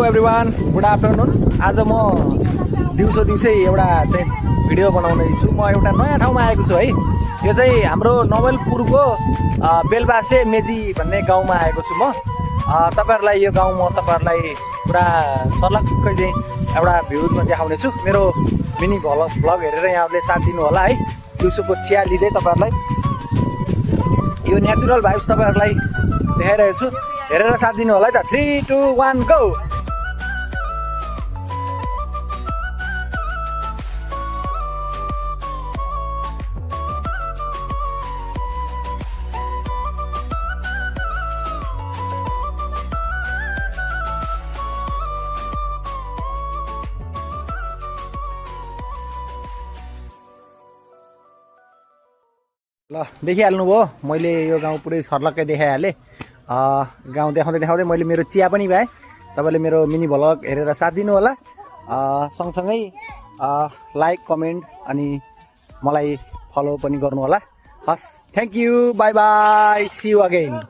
Everyone, good afternoon. आज म दिउँसै एउटा चाहिँ भिडियो बनाउने छु। म एउटा नयाँ ठाउँमा आएको छु है। यो चाहिँ हाम्रो नवलपुरको बेलबासे मेजी भन्ने गाउँमा आएको छु म। तपाईहरुलाई यो गाउँ म तपाईहरुलाई पुरा सर्लक्कै चाहिँ एउटा भ्यूमा देखाउने छु। मेरो मिनी भ्लग हेरेर यहाँले साथ दिनु होला है। दिउँसोको चिया लिँदै तपाईहरुलाई यो नेचुरल भाइब्स तपाईहरुलाई देखाइरहेको छु। हेरेर साथ दिनु होला है त। 3 2 1 गो। ल देखिहाल्नुभयो, मैले यो गाउँ पुरै सर्लक्कै देखाइहालेँ। गाउँ देखाउँदै देखाउँदै मैले मेरो चिया पनि पाएँ। तपाईले मेरो मिनी भ्लग हेरेर साथ दिनु होला। सँगसँगै लाइक कमेन्ट अनि मलाई फलो पनि गर्नु होला। हस्, thank you, bye bye, see you again.